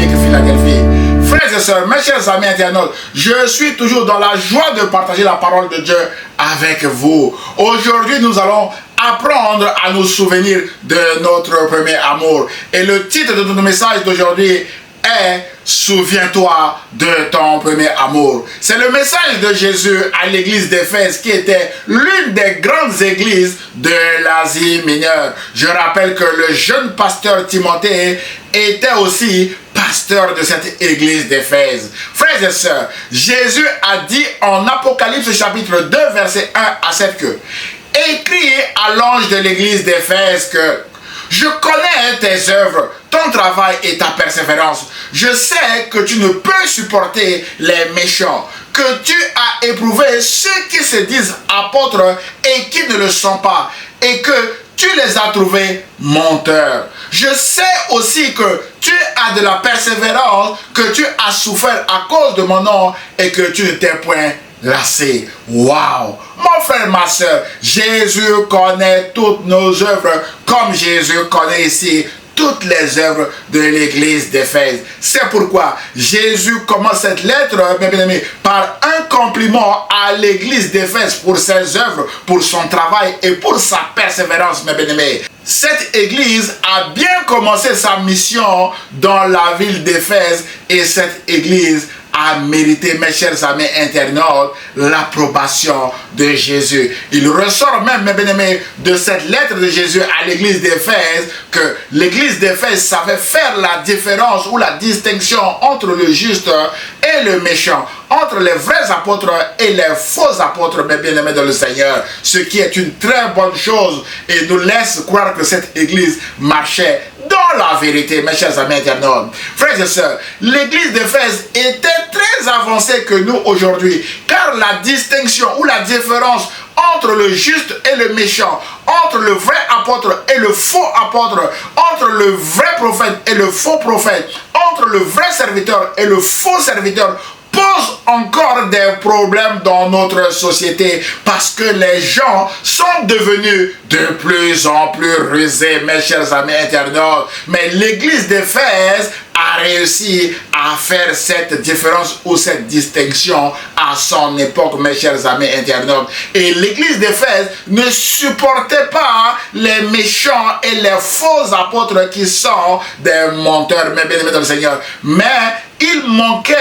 basilique Philadelphie. Frères et sœurs, mes chers amis internautes, je suis toujours dans la joie de partager la parole de Dieu avec vous. Aujourd'hui, nous allons apprendre à nous souvenir de notre premier amour. Et le titre de notre message d'aujourd'hui est « Souviens-toi de ton premier amour ». C'est le message de Jésus à l'église d'Éphèse qui était l'une des grandes églises de l'Asie mineure. Je rappelle que le jeune pasteur Timothée était aussi pasteur de cette église d'Éphèse. Frères et sœurs, Jésus a dit en Apocalypse chapitre 2 verset 1 à 7 que « Écris à l'ange de l'église d'Éphèse que je connais tes œuvres, ton travail et ta persévérance. Je sais que tu ne peux supporter les méchants, que tu as éprouvé ceux qui se disent apôtres et qui ne le sont pas, et que tu les as trouvés menteurs. Je sais aussi que tu as de la persévérance, que tu as souffert à cause de mon nom et que tu ne t'es point lassé. Waouh! Mon frère, ma soeur, Jésus connaît toutes nos œuvres comme Jésus connaît ici toutes les œuvres de l'église d'Éphèse. C'est pourquoi Jésus commence cette lettre, mes bien-aimés, par un compliment à l'église d'Éphèse pour ses œuvres, pour son travail et pour sa persévérance, mes bien-aimés. Cette église a bien commencé sa mission dans la ville d'Éphèse et cette église a mérité, mes chers amis internautes, l'approbation de Jésus. Il ressort même, mes bien-aimés, de cette lettre de Jésus à l'église d'Éphèse que l'église d'Éphèse savait faire la différence ou la distinction entre le juste et le méchant, entre les vrais apôtres et les faux apôtres, mes bien-aimés dans le Seigneur, ce qui est une très bonne chose et nous laisse croire que cette église marchait dans la vérité, mes chers amis internautes. Frères et sœurs, l'église d'Éphèse était très avancée que nous aujourd'hui, car la distinction ou la différence entre le juste et le méchant, entre le vrai apôtre et le faux apôtre, entre le vrai prophète et le faux prophète, entre le vrai serviteur et le faux serviteur, pose encore des problèmes dans notre société parce que les gens sont devenus de plus en plus rusés, mes chers amis internautes. Mais l'église d'Éphèse a réussi à faire cette différence ou cette distinction à son époque, mes chers amis internautes. Et l'église d'Éphèse ne supportait pas les méchants et les faux apôtres qui sont des menteurs, mes bien-aimés dans le Seigneur. Mais il manquait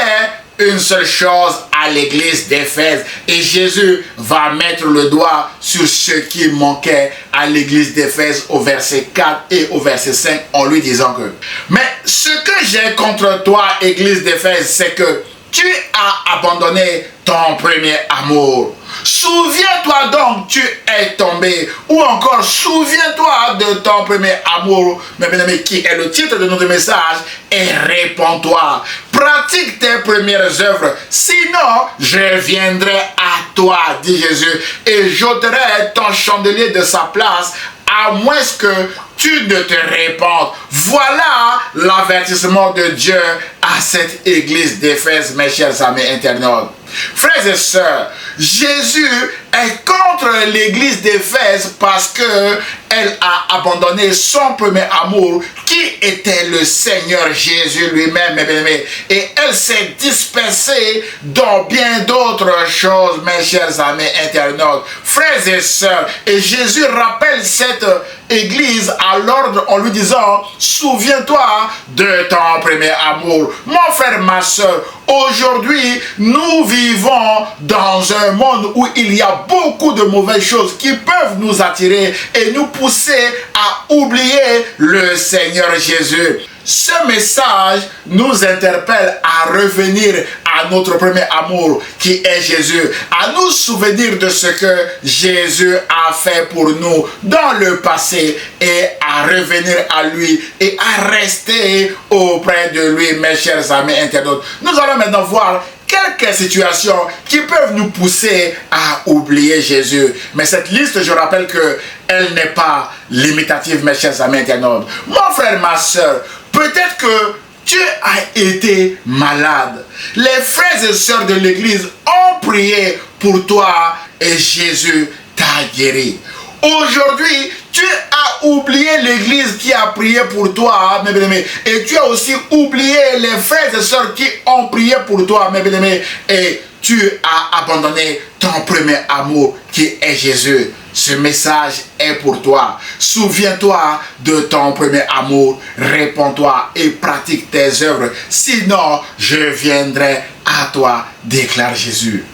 une seule chose à l'église d'Éphèse. Et Jésus va mettre le doigt sur ce qui manquait à l'église d'Éphèse au verset 4 et au verset 5 en lui disant que « Mais ce que j'ai contre toi, église d'Éphèse, c'est que tu as abandonné ton premier amour. Souviens-toi donc, tu es tombé. » Ou encore, souviens-toi de ton premier amour, mes bien-aimés, qui est le titre de notre message, et réponds-toi. Pratique tes premières œuvres, sinon je viendrai à toi, dit Jésus, et j'ôterai ton chandelier de sa place, à moins que tu ne te répandes. Voilà l'avertissement de Dieu à cette église d'Éphèse, mes chers amis internautes. Frères et sœurs, Jésus est contre l'église d'Éphèse parce qu'elle a abandonné son premier amour qui était le Seigneur Jésus lui-même, mes bien-aimés. Et elle s'est dispersée dans bien d'autres choses, mes chers amis internautes. Frères et sœurs, et Jésus rappelle cette église à l'ordre en lui disant « Souviens-toi de ton premier amour ». Mon frère, ma soeur, aujourd'hui, nous vivons dans un monde où il y a beaucoup de mauvaises choses qui peuvent nous attirer et nous pousser à oublier le Seigneur Jésus. Ce message nous interpelle à revenir à notre premier amour qui est Jésus, à nous souvenir de ce que Jésus a fait pour nous dans le passé et à revenir à lui et à rester auprès de lui, mes chers amis internautes. Nous allons maintenant voir quelques situations qui peuvent nous pousser à oublier Jésus. Mais cette liste, je rappelle qu'elle n'est pas limitative, mes chers amis internautes. Mon frère, ma soeur, peut-être que tu as été malade. Les frères et sœurs de l'église ont prié pour toi et Jésus t'a guéri. Aujourd'hui, Tu as oublié l'église qui a prié pour toi, mes bien-aimés. Et tu as aussi oublié les frères et sœurs qui ont prié pour toi, mes bien-aimés. Et tu as abandonné ton premier amour qui est Jésus. Ce message est pour toi. Souviens-toi de ton premier amour. Réponds-toi et pratique tes œuvres. Sinon, je viendrai à toi, déclare Jésus.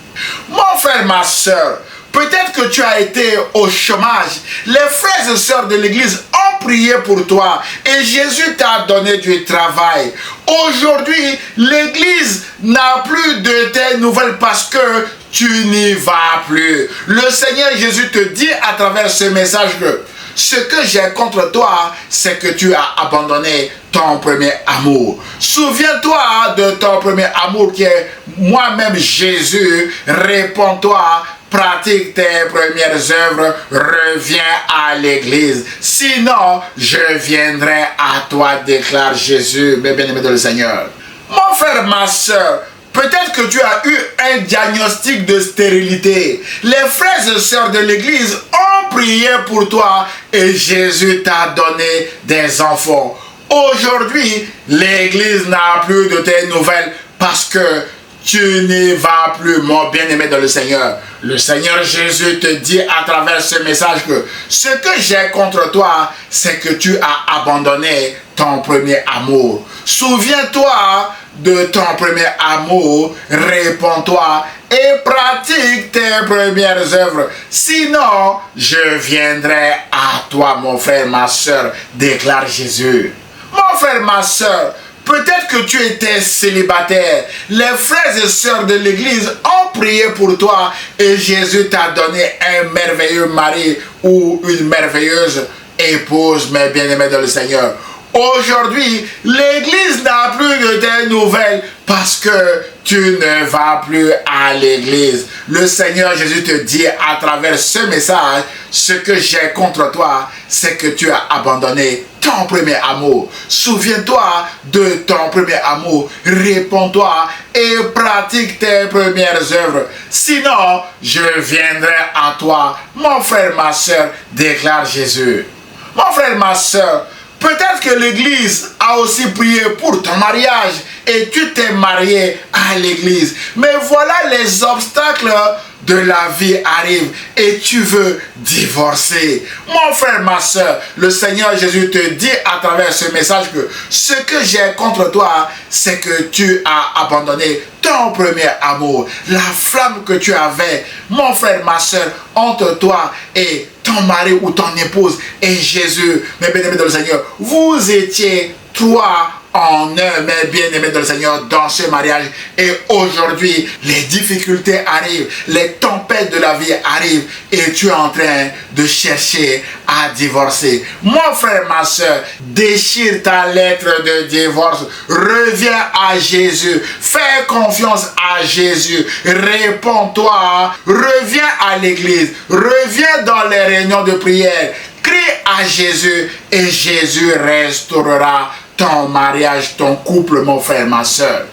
Mon frère, ma soeur, peut-être que tu as été au chômage. Les frères et sœurs de l'église ont prié pour toi et Jésus t'a donné du travail. Aujourd'hui, l'église n'a plus de tes nouvelles parce que tu n'y vas plus. Le Seigneur Jésus te dit à travers ce message que ce que j'ai contre toi, c'est que tu as abandonné ton premier amour. Souviens-toi de ton premier amour qui est moi-même Jésus. Réponds-toi, pratique tes premières œuvres, reviens à l'église. Sinon, je viendrai à toi, déclare Jésus, mes bien-aimés dans le Seigneur. Mon frère, ma soeur, peut-être que tu as eu un diagnostic de stérilité. Les frères et sœurs de l'église ont prié pour toi et Jésus t'a donné des enfants. Aujourd'hui, l'église n'a plus de tes nouvelles parce que tu n'y vas plus, mon bien-aimé dans le Seigneur. Le Seigneur Jésus te dit à travers ce message que ce que j'ai contre toi, c'est que tu as abandonné ton premier amour. Souviens-toi de ton premier amour, réponds-toi et pratique tes premières œuvres. Sinon, je viendrai à toi, mon frère, ma soeur, déclare Jésus. Mon frère, ma soeur, peut-être que tu étais célibataire. Les frères et sœurs de l'église ont prié pour toi et Jésus t'a donné un merveilleux mari ou une merveilleuse épouse, mes bien-aimés dans le Seigneur. Aujourd'hui, l'église n'a plus de tes nouvelles parce que tu ne vas plus à l'église. Le Seigneur Jésus te dit à travers ce message, ce que j'ai contre toi, c'est que tu as abandonné ton premier amour. Souviens-toi de ton premier amour. Réponds-toi et pratique tes premières œuvres. Sinon, je viendrai à toi, mon frère, ma soeur, déclare Jésus. Mon frère, ma soeur, peut-être que l'église a aussi prié pour ton mariage et tu t'es marié à l'église. Mais voilà, les obstacles de la vie arrivent et tu veux divorcer. Mon frère, ma soeur, le Seigneur Jésus te dit à travers ce message que ce que j'ai contre toi, c'est que tu as abandonné ton premier amour. La flamme que tu avais, mon frère, ma soeur, entre toi et ton mari ou ton épouse et Jésus, mes bien-aimés dans le Seigneur, vous étiez trois en un, mes bien-aimés dans le Seigneur, dans ce mariage. Et aujourd'hui, les difficultés arrivent, les tempêtes de la vie arrivent et tu es en train de chercher à divorcer. Mon frère, ma soeur, déchire ta lettre de divorce, reviens à Jésus, fais confiance à Jésus, réponds-toi, reviens à l'église, reviens dans les réunions de prière, crie à Jésus et Jésus restaurera ton mariage, ton couple, mon frère, ma soeur.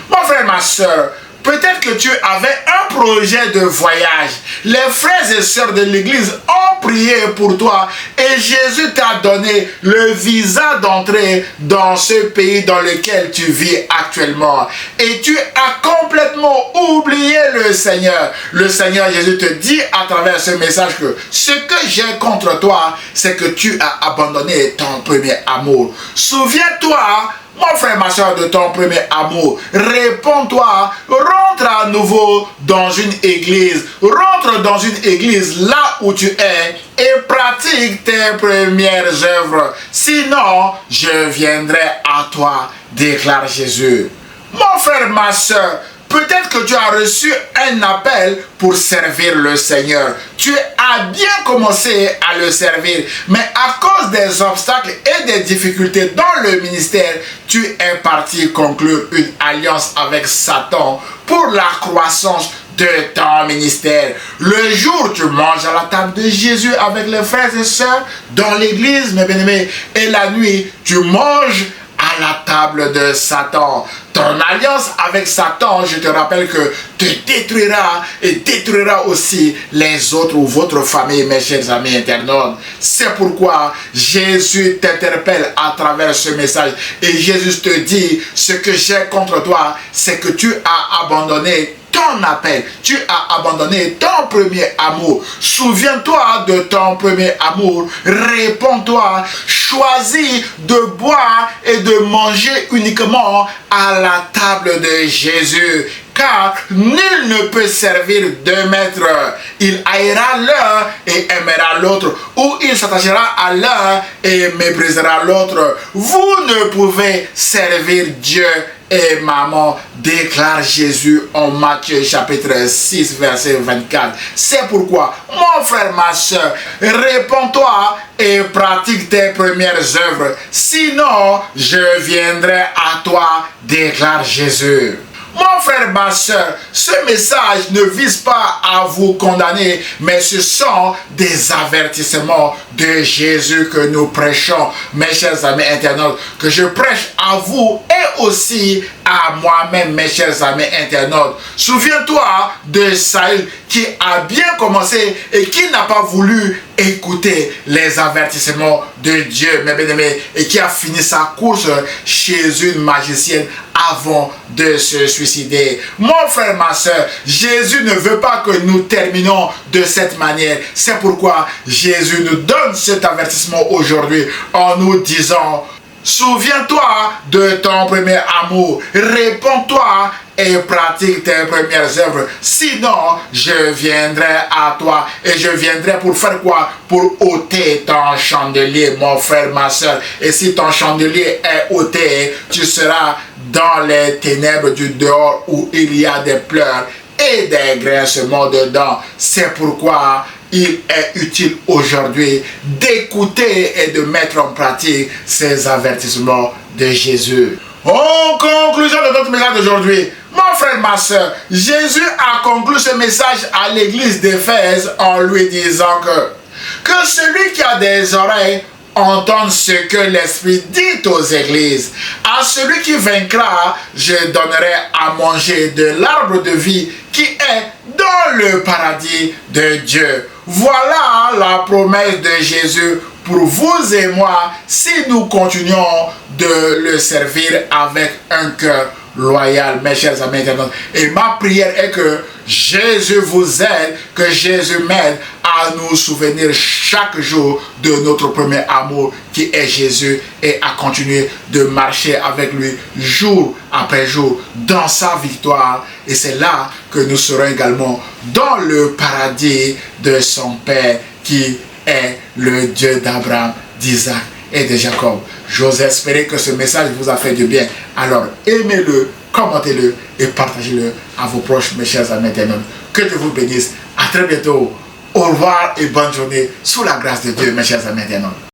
Mon frère, ma soeur, peut-être que tu avais un projet de voyage. Les frères et sœurs de l'église ont prié pour toi et Jésus t'a donné le visa d'entrée dans ce pays dans lequel tu vis actuellement. Et tu as complètement oublié le Seigneur. Le Seigneur Jésus te dit à travers ce message que ce que j'ai contre toi, c'est que tu as abandonné ton premier amour. Souviens-toi, mon frère, ma soeur, de ton premier amour. Réponds-toi, rentre à nouveau dans une église. Rentre dans une église là où tu es et pratique tes premières œuvres. Sinon, je viendrai à toi, déclare Jésus. Mon frère, ma soeur, peut-être que tu as reçu un appel pour servir le Seigneur. Tu as bien commencé à le servir, mais à cause des obstacles et des difficultés dans le ministère, tu es parti conclure une alliance avec Satan pour la croissance de ton ministère. Le jour, tu manges à la table de Jésus avec les frères et sœurs dans l'église, mes bien-aimés, et la nuit, tu manges à la table de Satan. Ton alliance avec Satan, je te rappelle que te détruira et détruira aussi les autres ou votre famille, mes chers amis internautes. C'est pourquoi Jésus t'interpelle à travers ce message. Et Jésus te dit, ce que j'ai contre toi, c'est que tu as abandonné ton appel, tu as abandonné ton premier amour. Souviens-toi de ton premier amour, réponds-toi, choisis de boire et de manger uniquement à la table de Jésus. Car nul ne peut servir deux maîtres. Il haïra l'un et aimera l'autre, ou il s'attachera à l'un et méprisera l'autre. Vous ne pouvez servir Dieu et maman, déclare Jésus en Matthieu chapitre 6 verset 24. C'est pourquoi, mon frère, ma soeur, réponds-toi et pratique tes premières œuvres. Sinon, je viendrai à toi, déclare Jésus. Mon frère, ma soeur, ce message ne vise pas à vous condamner, mais ce sont des avertissements de Jésus que nous prêchons, mes chers amis internautes, que je prêche à vous et aussi à moi-même, mes chers amis internautes. Souviens-toi de Saül qui a bien commencé et qui n'a pas voulu écouter les avertissements de Dieu, mes bien-aimés, et qui a fini sa course chez une magicienne avant de se suicider. Mon frère, ma soeur, Jésus ne veut pas que nous terminons de cette manière. C'est pourquoi Jésus nous donne cet avertissement aujourd'hui en nous disant: souviens-toi de ton premier amour, réponds-toi et pratique tes premières œuvres. Sinon, je viendrai à toi. Et je viendrai pour faire quoi? Pour ôter ton chandelier, mon frère, ma soeur. Et si ton chandelier est ôté, tu seras dans les ténèbres du dehors où il y a des pleurs et des grincements dedans. C'est pourquoi il est utile aujourd'hui d'écouter et de mettre en pratique ces avertissements de Jésus. En conclusion de notre message d'aujourd'hui, mon frère, ma soeur, Jésus a conclu ce message à l'église d'Éphèse en lui disant que celui qui a des oreilles entende ce que l'Esprit dit aux églises. À celui qui vaincra, je donnerai à manger de l'arbre de vie qui est dans le paradis de Dieu. Voilà la promesse de Jésus pour vous et moi si nous continuons de le servir avec un cœur loyal, mes chers amis internautes. Et ma prière est que Jésus vous aide, que Jésus m'aide à nous souvenir chaque jour de notre premier amour qui est Jésus et à continuer de marcher avec lui jour après jour dans sa victoire. Et c'est là que nous serons également dans le paradis de son Père qui est le Dieu d'Abraham, d'Isaac et de Jacob. J'ose espérer que ce message vous a fait du bien. Alors aimez-le, commentez-le et partagez-le à vos proches, mes chers amis internautes. Que Dieu vous bénisse. À très bientôt. Au revoir et bonne journée sous la grâce de Dieu, mes chers amis internautes.